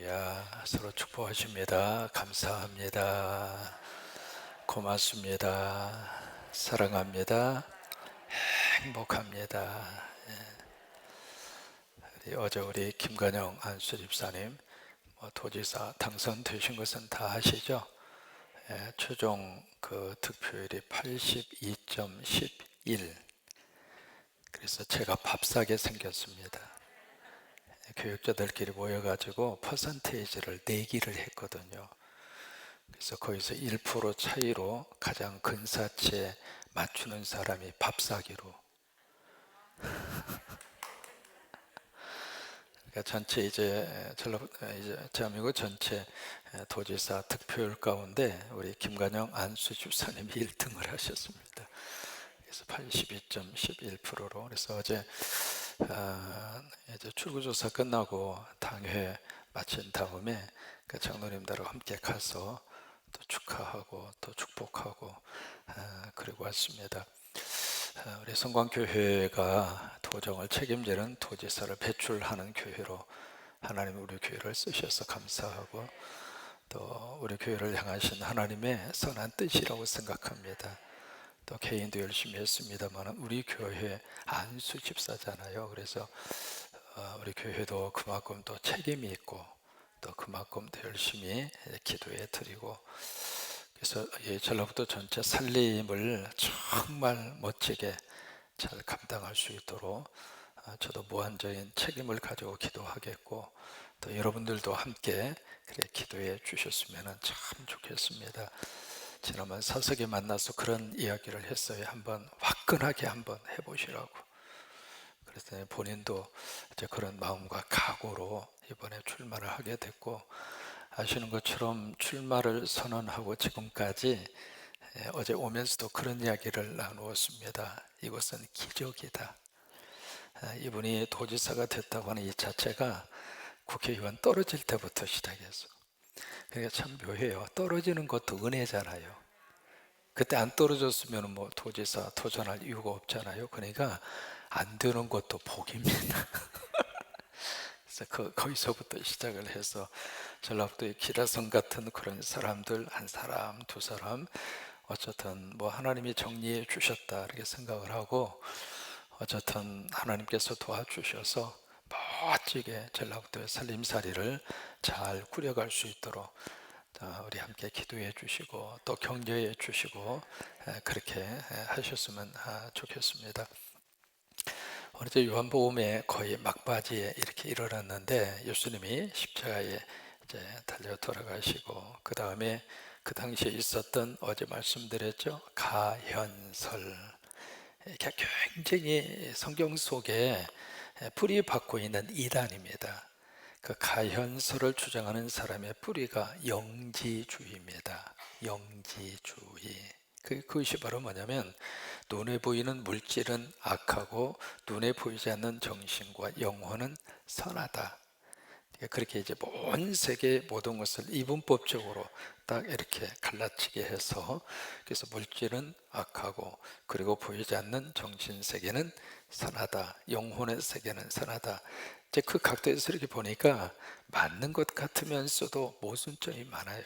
할렐루야. 서로 축복하십니다. 감사합니다. 고맙습니다. 사랑합니다. 행복합니다. 어제 우리 김관영 안수 집사님 도지사 당선되신 것은 다 아시죠? 최종 그 득표율이 82.11. 그래서 제가 밥사게 생겼습니다. 교육자들끼리 모여가지고 퍼센테이지를 내기를 했거든요. 그래서 거기서 1% 차이로 가장 근사치에 맞추는 사람이 밥 사기로. 그러니까 전체 이제 대한민국 전체 도지사 득표율 가운데 우리 김관영 안수 집사님이 1등을 하셨습니다. 그래서 82.11%로. 그래서 어제 이제 출구조사 끝나고 당회 마친 다음에 그 장로님들하고 함께 가서 또 축하하고 또 축복하고 그리고 왔습니다. 우리 성광교회가 도정을 책임지는 도지사를 배출하는 교회로 하나님 우리 교회를 쓰셔서 감사하고 또 우리 교회를 향하신 하나님의 선한 뜻이라고 생각합니다. 또 개인도 열심히 했습니다만 우리 교회 안수 집사잖아요. 그래서 우리 교회도 그만큼 또 책임이 있고 또 그만큼 더 열심히 기도해 드리고, 그래서 전라북도 전체 살림을 정말 멋지게 잘 감당할 수 있도록 저도 무한적인 책임을 가지고 기도하겠고, 또 여러분들도 함께 그렇게 기도해 주셨으면 참 좋겠습니다. 지난번 사석에 만나서 그런 이야기를 했어요. 한번 화끈하게 한번 해보시라고. 그랬더니 본인도 이제 그런 마음과 각오로 이번에 출마를 하게 됐고, 아시는 것처럼 출마를 선언하고 지금까지 어제 오면서도 그런 이야기를 나누었습니다. 이것은 기적이다. 이분이 도지사가 됐다고 하는 이 자체가 국회의원 떨어질 때부터 시작했어. 그러니까 참 묘해요. 떨어지는 것도 은혜잖아요. 그때 안 떨어졌으면 뭐 도지사 도전할 이유가 없잖아요. 그러니까 안 되는 것도 복입니다. 그래서 거기서부터 시작을 해서 전라북도의 기라성 같은 그런 사람들 한 사람 두 사람 어쨌든 뭐 하나님이 정리해 주셨다 이렇게 생각을 하고, 어쨌든 하나님께서 도와주셔서 멋지게 전라북도의 살림살이를 잘 꾸려갈 수 있도록 우리 함께 기도해 주시고 또 격려해 주시고 그렇게 하셨으면 좋겠습니다. 오늘 이제 요한복음의 거의 막바지에 이렇게 이르렀는데, 예수님이 십자가에 이제 달려 돌아가시고 그 다음에 그 당시에 있었던 어제 말씀드렸죠, 가현설. 이렇게 굉장히 성경 속에 뿌리 받고 있는 이단입니다. 그 가현설을 주장하는 사람의 뿌리가 영지주의입니다. 영지주의. 그것이 바로 뭐냐면 눈에 보이는 물질은 악하고 눈에 보이지 않는 정신과 영혼은 선하다. 그렇게 이제 온 세계 모든 것을 이분법적으로 딱 이렇게 갈라치게 해서, 그래서 물질은 악하고 그리고 보이지 않는 정신 세계는 선하다, 영혼의 세계는 선하다. 이제 그 각도에서 이렇게 보니까 맞는 것 같으면서도 모순점이 많아요.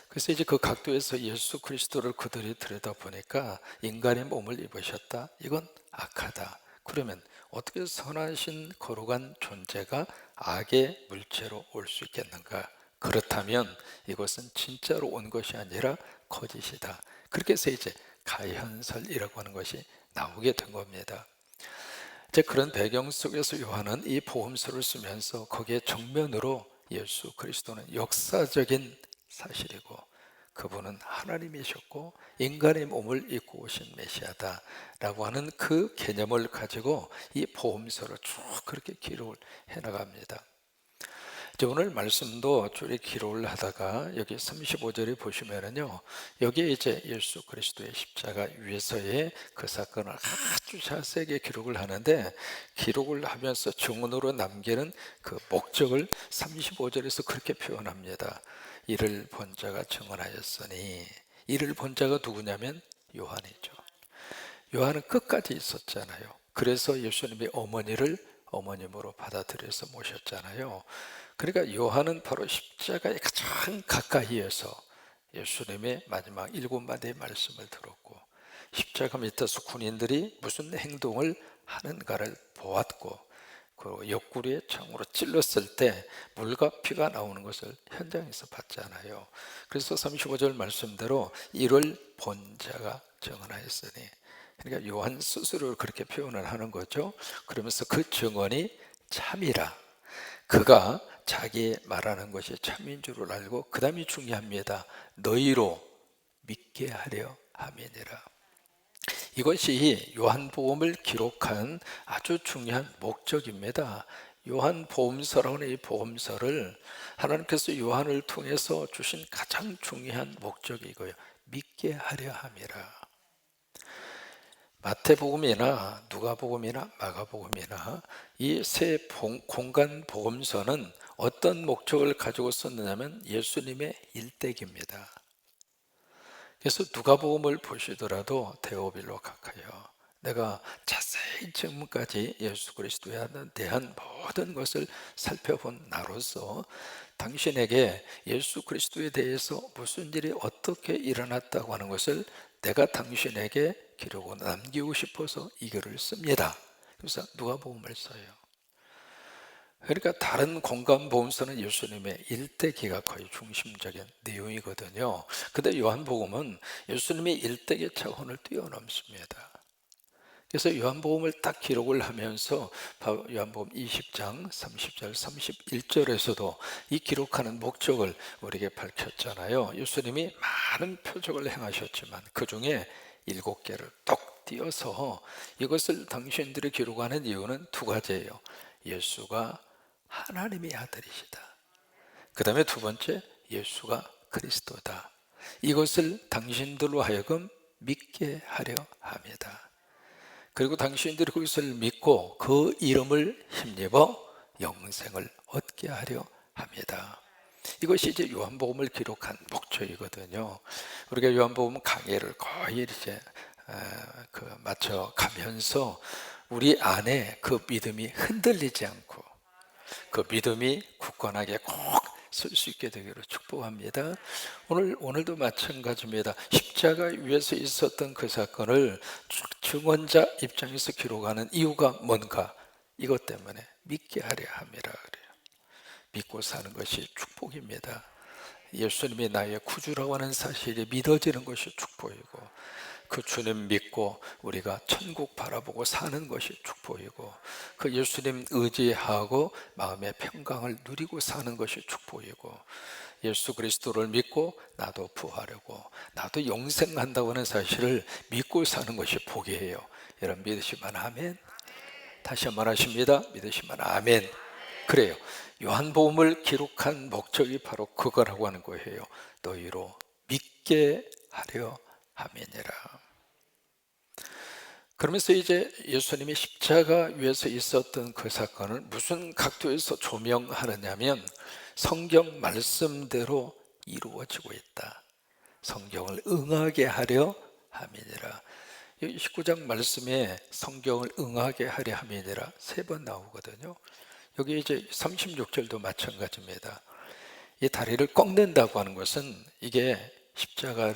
그래서 이제 그 각도에서 예수 그리스도를 그들이 들여다보니까 인간의 몸을 입으셨다, 이건 악하다. 그러면 어떻게 선하신 거룩한 존재가 악의 물체로 올 수 있겠는가? 그렇다면 이것은 진짜로 온 것이 아니라 거짓이다. 그렇게 해서 이제 가현설이라고 하는 것이 나오게 된 겁니다. 이제 그런 배경 속에서 요한은 이 복음서를 쓰면서 거기에 정면으로 예수 그리스도는 역사적인 사실이고 그분은 하나님이셨고 인간의 몸을 입고 오신 메시아다라고 하는 그 개념을 가지고 이 복음서를 쭉 그렇게 기록을 해나갑니다. 이제 오늘 말씀도 쭉 기록을 하다가 여기 35절에 보시면은요, 여기에 이제 예수 그리스도의 십자가 위에서의 그 사건을 아주 자세하게 기록을 하는데, 기록을 하면서 증언으로 남기는 그 목적을 35절에서 그렇게 표현합니다. 이를 본 자가 증언하였으니. 이를 본 자가 누구냐면 요한이죠. 요한은 끝까지 있었잖아요. 그래서 예수님이 어머니를 어머님으로 받아들여서 모셨잖아요. 그러니까 요한은 바로 십자가에 가장 가까이에서 예수님의 마지막 7마디의 말씀을 들었고, 십자가 밑에서 군인들이 무슨 행동을 하는가를 보았고, 그 옆구리에 창으로 찔렀을 때 물과 피가 나오는 것을 현장에서 봤잖아요. 그래서 35절 말씀대로 이를 본 자가 증언하였으니, 그러니까 요한 스스로 그렇게 표현을 하는 거죠. 그러면서 그 증언이 참이라, 그가 자기 말하는 것이 참인 줄을 알고, 그 다음이 중요합니다. 너희로 믿게 하려 함이니라. 이것이 요한복음을 기록한 아주 중요한 목적입니다. 요한복음서라는 이 복음서를 하나님께서 요한을 통해서 주신 가장 중요한 목적이 이거예요. 믿게 하려 함이라. 마태복음이나 누가복음이나 마가복음이나 이 세 공간 복음서는 어떤 목적을 가지고 썼느냐면 예수님의 일대기입니다. 그래서 누가복음을 보시더라도 데오빌로 가까이요, 내가 자세히 지금까지 예수 그리스도에 대한 모든 것을 살펴본 나로서 당신에게 예수 그리스도에 대해서 무슨 일이 어떻게 일어났다고 하는 것을 내가 당신에게 기록으로 남기고 싶어서 이 글을 씁니다. 그래서 누가복음을 써요. 그러니까 다른 공간복음서는 예수님의 일대기가 거의 중심적인 내용이거든요. 근데 요한복음은 예수님의 일대기 차원을 뛰어넘습니다. 그래서 요한복음을 딱 기록을 하면서 요한복음 20장 30절 31절에서도 이 기록하는 목적을 우리에게 밝혔잖아요. 예수님이 많은 표적을 행하셨지만 그 중에 7개를 똑 띄어서 이것을 당신들이 기록하는 이유는 두 가지예요. 예수가 하나님의 아들이시다. 그 다음에 두 번째, 예수가 그리스도다. 이것을 당신들로 하여금 믿게 하려 합니다. 그리고 당신들이 그것을 믿고 그 이름을 힘입어 영생을 얻게 하려 합니다. 이것이 이제 요한복음을 기록한 목적이거든요. 우리가 요한복음 강해를 거의 이제 맞춰 가면서 우리 안에 그 믿음이 흔들리지 않고 그 믿음이 굳건하게 꼭 설 수 있게 되기를 축복합니다. 오늘도 마찬가지입니다. 십자가 위에서 있었던 그 사건을 증언자 입장에서 기록하는 이유가 뭔가? 이것 때문에 믿게 하려 함이라 그래요. 믿고 사는 것이 축복입니다. 예수님이 나의 구주라고 하는 사실이 믿어지는 것이 축복이고, 그 주님 믿고 우리가 천국 바라보고 사는 것이 축복이고, 그 예수님 의지하고 마음의 평강을 누리고 사는 것이 축복이고, 예수 그리스도를 믿고 나도 부활하고 나도 영생한다고 하는 사실을 믿고 사는 것이 복이에요. 여러분 믿으시면 아멘. 다시 한번 하십니다. 믿으시면 아멘. 그래요. 요한복음을 기록한 목적이 바로 그거라고 하는 거예요. 너희로 믿게 하려 함이니라. 그러면서 이제 예수님이 십자가 위에서 있었던 그 사건을 무슨 각도에서 조명하느냐면 성경 말씀대로 이루어지고 있다. 성경을 응하게 하려 함이니라. 19장 말씀에 성경을 응하게 하려 함이니라 3번 나오거든요. 여기 이제 36절도 마찬가지입니다. 이 다리를 꺾는다고 하는 것은 이게 십자가에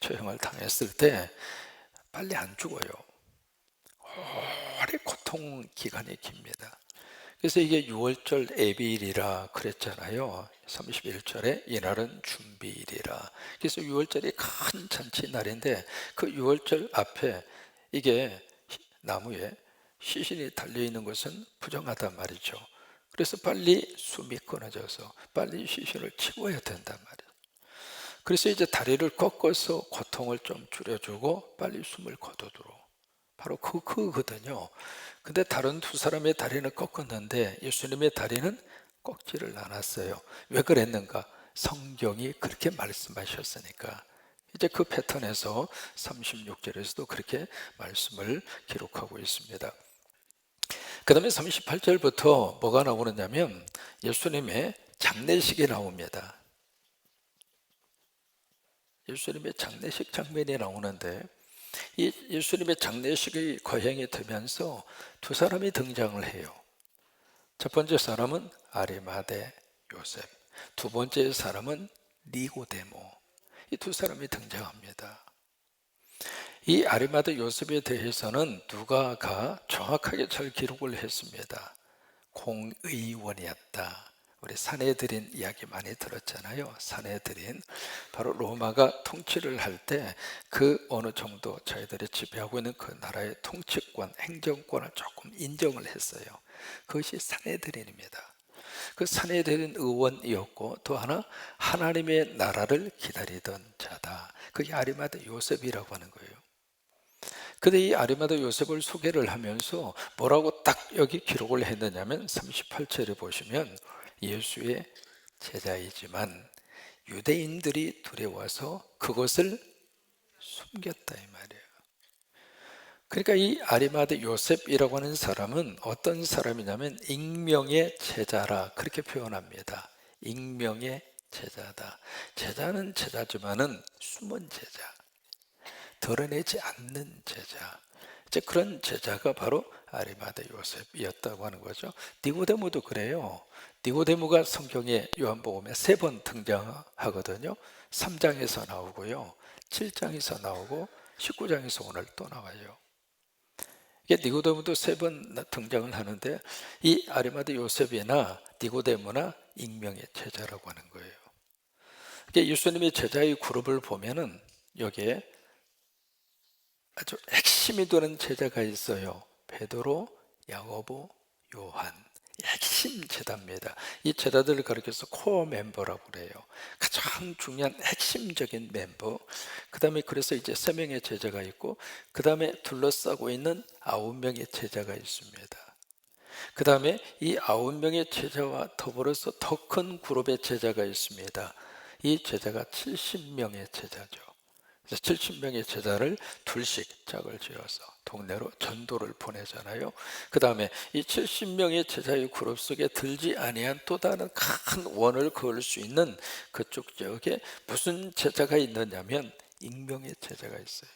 처형을 당했을 때 빨리 안 죽어요. 오래 고통 기간이 깁니다. 그래서 이게 6월절 예비일이라 그랬잖아요. 31절에 이날은 준비일이라. 그래서 6월절이 큰 잔치날인데 그 6월절 앞에 이게 나무에 시신이 달려있는 것은 부정하단 말이죠. 그래서 빨리 숨이 끊어져서 빨리 시신을 치워야 된단 말이에요. 그래서 이제 다리를 꺾어서 고통을 좀 줄여주고 빨리 숨을 거두도록, 바로 그거거든요. 근데 다른 두 사람의 다리는 꺾었는데 예수님의 다리는 꺾지를 않았어요. 왜 그랬는가? 성경이 그렇게 말씀하셨으니까. 이제 그 패턴에서 36절에서도 그렇게 말씀을 기록하고 있습니다. 그 다음에 38절부터 뭐가 나오느냐면 예수님의 장례식이 나옵니다. 예수님의 장례식 장면이 나오는데 이 예수님의 장례식이 거행이 되면서 두 사람이 등장을 해요. 첫 번째 사람은 아리마대 요셉, 두 번째 사람은 니고데모. 이 두 사람이 등장합니다. 이 아리마대 요셉에 대해서는 누가가 정확하게 잘 기록을 했습니다. 공의원이었다. 우리 사내들인 이야기 많이 들었잖아요. 사내들인 바로 로마가 통치를 할 때 그 어느 정도 저희들이 지배하고 있는 그 나라의 통치권, 행정권을 조금 인정을 했어요. 그것이 사내들인입니다. 그 사내들인 의원이었고 또 하나 하나님의 나라를 기다리던 자다. 그게 아리마대 요셉이라고 하는 거예요. 근데 이 아리마다 요셉을 소개를 하면서 뭐라고 딱 여기 기록을 했느냐면 38절에 보시면 예수의 제자이지만 유대인들이 두려워서 그것을 숨겼다 이 말이에요. 그러니까 이 아리마대 요셉이라고 하는 사람은 어떤 사람이냐면 익명의 제자라 그렇게 표현합니다. 익명의 제자다. 제자는 제자지만은 숨은 제자, 드러내지 않는 제자. 이제 그런 제자가 바로 아리마대 요셉이었다고 하는 거죠. 니고데모도 그래요. 니고데모가 성경에 요한복음에 3번 등장하거든요. 3장에서 나오고요, 7장에서 나오고 19장에서 오늘 또 나와요. 이게 니고데모도 3번 등장을 하는데 이 아리마대 요셉이나 니고데모나 익명의 제자라고 하는 거예요. 이게 예수님의 제자의 그룹을 보면은 여기에 아주 핵심이 되는 제자가 있어요. 베드로, 야고보, 요한. 핵심 제자입니다. 이 제자들을 가리켜서 코어 멤버라고 그래요. 가장 중요한 핵심적인 멤버. 그 다음에 그래서 이제 3명의 제자가 있고 그 다음에 둘러싸고 있는 9명의 제자가 있습니다. 그 다음에 이 9명의 제자와 더불어서 더 큰 그룹의 제자가 있습니다. 이 제자가 70명의 제자죠. 70명의 제자를 둘씩 짝을 지어서 동네로 전도를 보내잖아요. 그 다음에 이 70명의 제자의 그룹 속에 들지 아니한 또 다른 큰 원을 그을 수 있는 그쪽 지역에 무슨 제자가 있느냐면 익명의 제자가 있어요.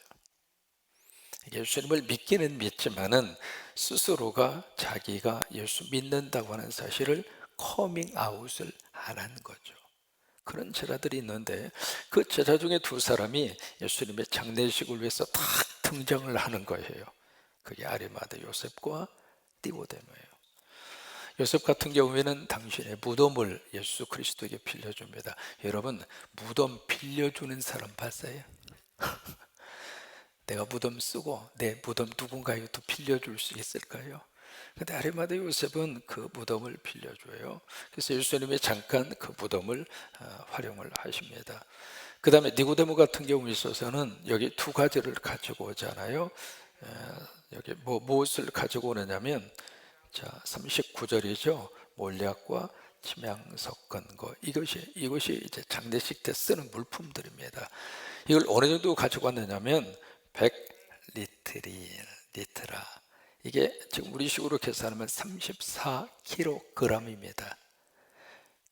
예수님을 믿기는 믿지만은 스스로가 자기가 예수 믿는다고 하는 사실을 커밍아웃을 안 한 거죠. 그런 제자들이 있는데 그 제자 중에 2사람이 예수님의 장례식을 위해서 딱 등장을 하는 거예요. 그게 아리마대 요셉과 니고데모예요. 요셉 같은 경우에는 당신의 무덤을 예수 그리스도에게 빌려줍니다. 여러분, 무덤 빌려주는 사람 봤어요? 내가 무덤 쓰고 내 무덤 누군가에게 또 빌려줄 수 있을까요? 근데 아리마대 요셉은 그 무덤을 빌려줘요. 그래서 예수님이 잠깐 그 무덤을 활용을 하십니다. 그 다음에 니고데모 같은 경우에 있어서는 여기 2가지를 가지고 오잖아요. 여기 무엇을 가지고 오느냐면 자 39절이죠. 몰약과 침향 섞은 거, 이것이 이제 장례식 때 쓰는 물품들입니다. 이걸 어느 정도 가지고 왔느냐면 100리트라. 이게 지금 우리식으로 계산하면 34kg입니다.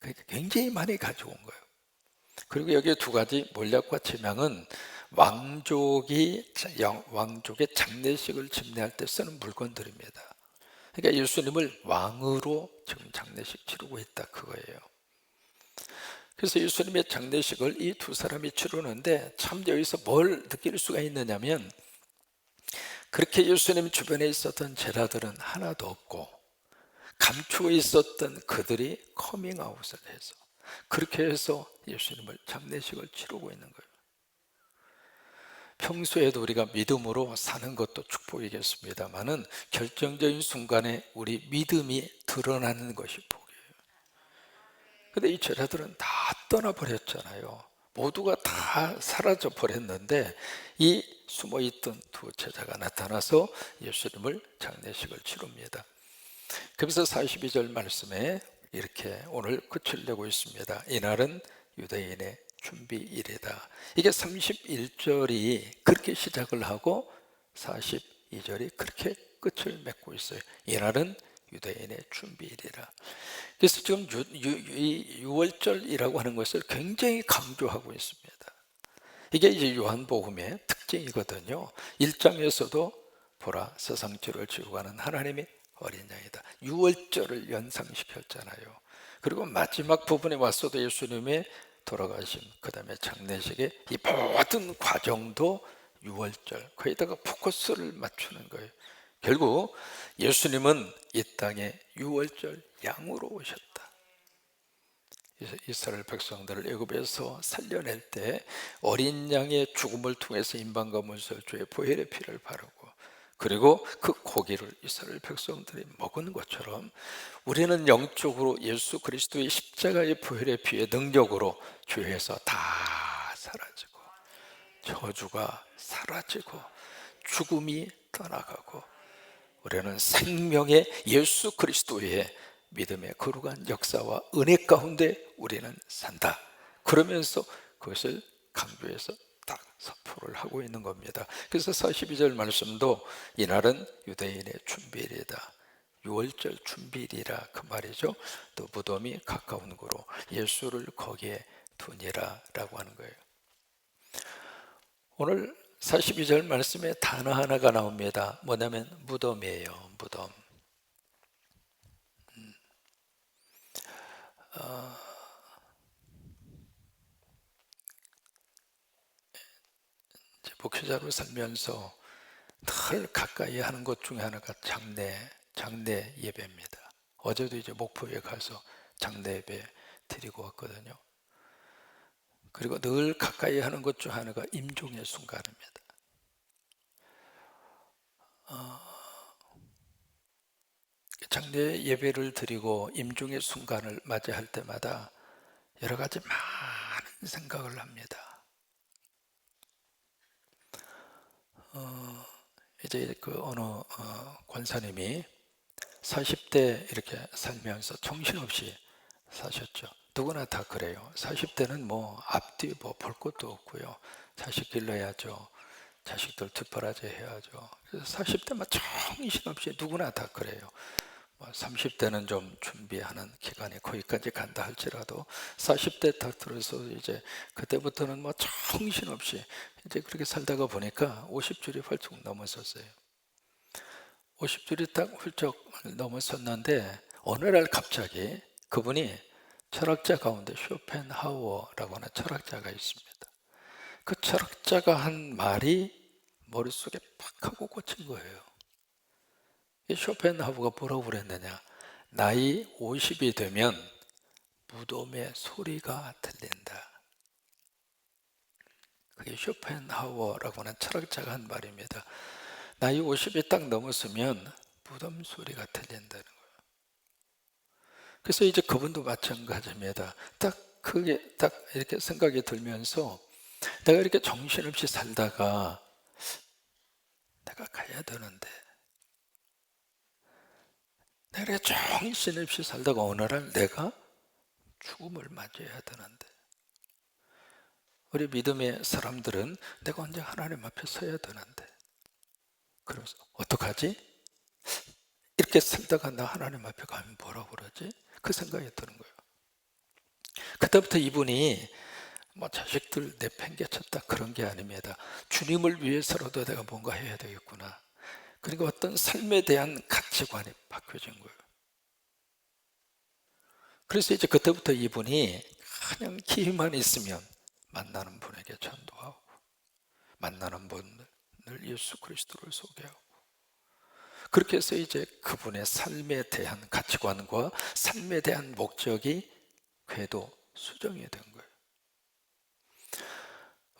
그러니까 굉장히 많이 가지고 온 거예요. 그리고 여기에 2가지 몰약과 침향은 왕족의 장례식을 집례할 때 쓰는 물건들입니다. 그러니까 예수님을 왕으로 지금 장례식 치르고 있다 그거예요. 그래서 예수님의 장례식을 이 2사람이 치르는데 참 여기서 뭘 느낄 수가 있느냐면 그렇게 예수님 주변에 있었던 제자들은 하나도 없고 감추고 있었던 그들이 커밍아웃을 해서 그렇게 해서 예수님을 장례식을 치르고 있는 거예요. 평소에도 우리가 믿음으로 사는 것도 축복이겠습니다만은 결정적인 순간에 우리 믿음이 드러나는 것이 복이에요. 근데 이 제자들은 다 떠나버렸잖아요. 모두가 다 사라져 버렸는데 이 숨어있던 2 제자가 나타나서 예수님을 장례식을 치릅니다. 그래서 42절 말씀에 이렇게 오늘 끝을 내고 있습니다. 이날은 유대인의 준비일이다. 이게 31절이 그렇게 시작을 하고 42절이 그렇게 끝을 맺고 있어요. 이날은 유대인의 준비일이라. 그래서 지금 이 6월절이라고 하는 것을 굉장히 강조하고 있습니다. 이게 이제 요한복음의 특징이거든요. 1장에서도 보라 세상 죄를 지고 가는 하나님의 어린 양이다. 유월절을 연상시켰잖아요. 그리고 마지막 부분에 왔어도 예수님의 돌아가심, 그 다음에 장례식의 이 모든 과정도 유월절, 거기다가 포커스를 맞추는 거예요. 결국 예수님은 이 땅에 유월절 양으로 오셨다. 이스라엘 백성들을 애굽에서 살려낼 때 어린 양의 죽음을 통해서 임방과 문설주의 보혈의 피를 바르고, 그리고 그 고기를 이스라엘 백성들이 먹은 것처럼 우리는 영적으로 예수 그리스도의 십자가의 보혈의 피의 능력으로 죄에서 다 사라지고, 저주가 사라지고, 죽음이 떠나가고, 우리는 생명의 예수 그리스도의 믿음의 거룩한 역사와 은혜 가운데 우리는 산다. 그러면서 그것을 강조해서 딱 선포를 하고 있는 겁니다. 그래서 42절 말씀도 이날은 유대인의 준비일이다. 유월절 준비일이라 그 말이죠. 또 무덤이 가까운 고로 예수를 거기에 두니라 라고 하는 거예요. 오늘 42절 말씀에 단어 하나가 나옵니다. 뭐냐면 무덤이에요. 무덤. 목회자로 살면서 늘 가까이 하는 것 중에 하나가 장례 예배입니다. 어제도 이제 목포에 가서 장례 예배 드리고 왔거든요. 그리고 늘 가까이 하는 것 중 하나가 임종의 순간입니다. 장례 예배를 드리고 임종의 순간을 맞이할 때마다 여러 가지 많은 생각을 합니다. 이제 그 어느 권사님이 40대 이렇게 살면서 정신없이 사셨죠. 누구나 다 그래요. 40대는 뭐 앞뒤 뭐 볼 것도 없고요. 자식 길러야죠. 자식들 뒷바라지 해야죠. 그래서 40대만 정신없이 누구나 다 그래요. 30대는 좀 준비하는 기간이 거기까지 간다 할지라도 40대 딱 들어서 이제 그때부터는 뭐 정신없이 이제 그렇게 살다가 보니까 50줄이 훌쩍 넘어섰어요. 50줄이 딱 훌쩍 넘어섰는데 어느 날 갑자기 그분이 철학자 가운데 쇼펜하우어라고 하는 철학자가 있습니다. 그 철학자가 한 말이 머릿속에 팍 하고 꽂힌 거예요. 이 쇼펜하우어가 뭐라고 그랬느냐, 나이 50이 되면 무덤의 소리가 들린다. 그게 쇼펜하우어라고 하는 철학자가 한 말입니다. 나이 50이 딱 넘었으면 무덤 소리가 들린다는 거예요. 그래서 이제 그분도 마찬가지입니다. 딱 그게 딱 이렇게 생각이 들면서 내가 이렇게 정신없이 살다가 내가 가야 되는데, 내가 이렇게 정신없이 살다가 어느 날 내가 죽음을 맞이해야 되는데, 우리 믿음의 사람들은 내가 언제 하나님 앞에 서야 되는데, 그래서 어떡하지? 이렇게 살다가 나 하나님 앞에 가면 뭐라고 그러지? 그 생각이 드는 거예요. 그때부터 이분이 뭐 자식들 내팽개쳤다 그런 게 아닙니다. 주님을 위해서라도 내가 뭔가 해야 되겠구나. 그리고 어떤 삶에 대한 가치관이 바뀌어진 거예요. 그래서 이제 그때부터 이분이 그냥 기회만 있으면 만나는 분에게 전도하고, 만나는 분을 예수 그리스도를 소개하고, 그렇게 해서 이제 그분의 삶에 대한 가치관과 삶에 대한 목적이 궤도 수정이 된 거예요.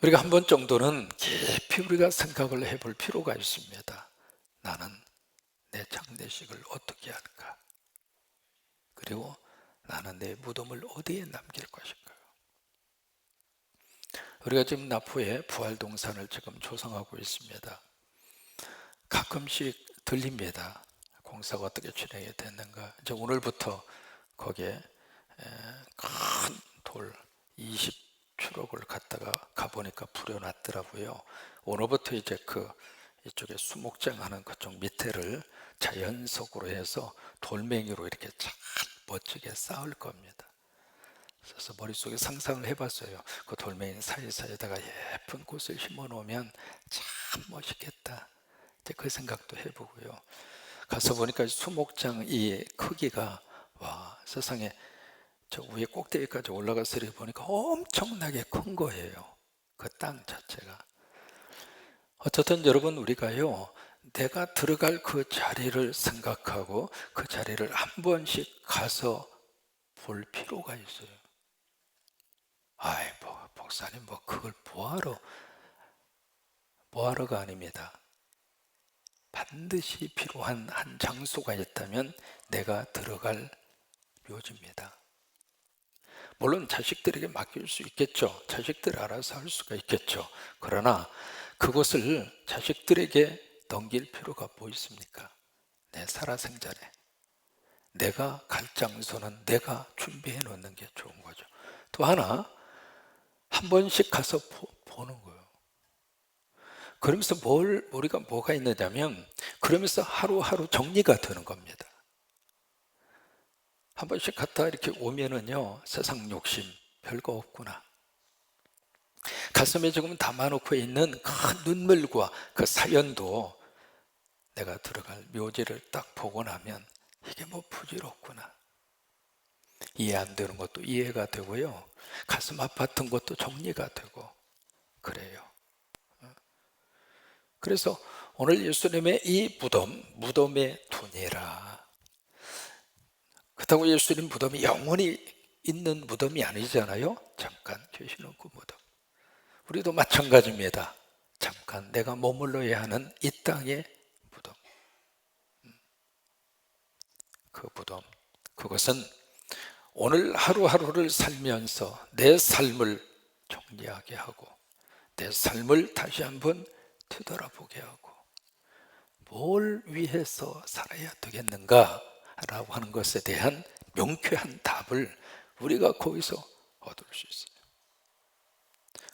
우리가 한 번 정도는 깊이 우리가 생각을 해볼 필요가 있습니다. 나는 내 장례식을 어떻게 할까? 그리고 나는 내 무덤을 어디에 남길 것인가? 우리가 지금 나포에 부활동산을 지금 조성하고 있습니다. 가끔씩 들립니다. 공사가 어떻게 진행이 됐는가. 이제 오늘부터 거기에 큰 돌 20추럭을 갖다가 가보니까 부려놨더라고요. 오늘부터 이제 그 이쪽에 수목장 하는 그쪽 밑에를 자연석으로 해서 돌멩이로 이렇게 잘 멋지게 쌓을 겁니다. 그래서 머릿속에 상상을 해봤어요. 그 돌멩이 사이사이에다가 예쁜 꽃을 심어 놓으면 참 멋있겠다. 이제 그 생각도 해보고요. 가서 보니까 수목장 이 크기가, 와, 세상에, 저 위에 꼭대기까지 올라가서 이렇게 보니까 엄청나게 큰 거예요. 그 땅 자체가. 어쨌든 여러분, 우리가요, 내가 들어갈 그 자리를 생각하고 그 자리를 한 번씩 가서 볼 필요가 있어요. 아이, 뭐, 목사님, 뭐, 그걸 뭐하러가 아닙니다. 반드시 필요한 한 장소가 있다면 내가 들어갈 묘지입니다. 물론 자식들에게 맡길 수 있겠죠. 자식들이 알아서 할 수가 있겠죠. 그러나 그것을 자식들에게 넘길 필요가 뭐 있습니까? 내 살아생전에 내가 갈 장소는 내가 준비해 놓는 게 좋은 거죠. 또 하나, 한 번씩 가서 보는 거예요. 그러면서 우리가 뭐가 있느냐면, 그러면서 하루하루 정리가 되는 겁니다. 한 번씩 갔다 이렇게 오면은요, 세상 욕심 별거 없구나. 가슴에 조금 담아놓고 있는 큰 눈물과 그 사연도 내가 들어갈 묘지를 딱 보고 나면 이게 뭐 부질없구나. 이해 안 되는 것도 이해가 되고요. 가슴 아팠던 것도 정리가 되고 그래요. 그래서 오늘 예수님의 이 무덤에 두니라. 그렇다고 예수님 무덤이 영원히 있는 무덤이 아니잖아요. 잠깐 계시는 그 무덤. 우리도 마찬가지입니다. 잠깐 내가 머물러야 하는 이 땅의 무덤. 그 무덤. 그것은 오늘 하루하루를 살면서 내 삶을 정리하게 하고 내 삶을 다시 한번 되돌아보게 하고 뭘 위해서 살아야 되겠는가 라고 하는 것에 대한 명쾌한 답을 우리가 거기서 얻을 수 있어요.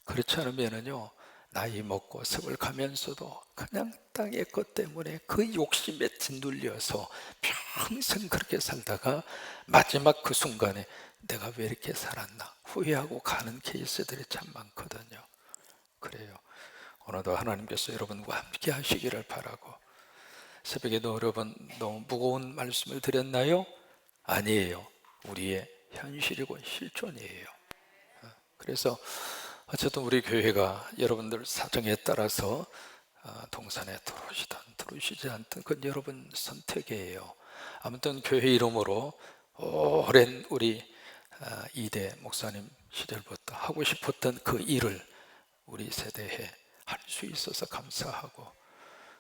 그렇지 않으면요, 나이 먹고 세월 가면서도 그냥 땅의 것 때문에 그 욕심에 짓눌려서 평생 그렇게 살다가 마지막 그 순간에 내가 왜 이렇게 살았나 후회하고 가는 케이스들이 참 많거든요. 그래요. 오늘도 하나님께서 여러분과 함께 하시기를 바라고, 새벽에도 여러분 너무 무거운 말씀을 드렸나요? 아니에요. 우리의 현실이고 실존이에요. 그래서 어쨌든 우리 교회가 여러분들 사정에 따라서 동산에 들어오시든 들어오시지 않든 그건 여러분 선택이에요. 아무튼 교회 이름으로 오랜 우리 이대 목사님 시절부터 하고 싶었던 그 일을 우리 세대에 할 수 있어서 감사하고,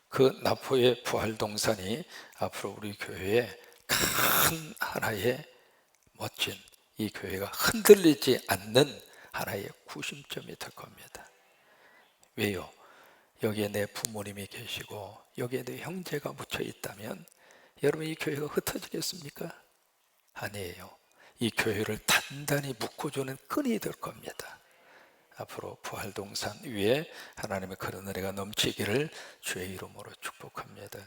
그 나포의 부활동산이 앞으로 우리 교회의 큰 하나의 멋진, 이 교회가 흔들리지 않는 하나의 구심점이 될 겁니다. 왜요? 여기에 내 부모님이 계시고 여기에 내 형제가 묻혀 있다면 여러분 이 교회가 흩어지겠습니까? 아니에요. 이 교회를 단단히 묶어주는 끈이 될 겁니다. 앞으로 부활동산 위에 하나님의 그런 은혜가 넘치기를 주의 이름으로 축복합니다.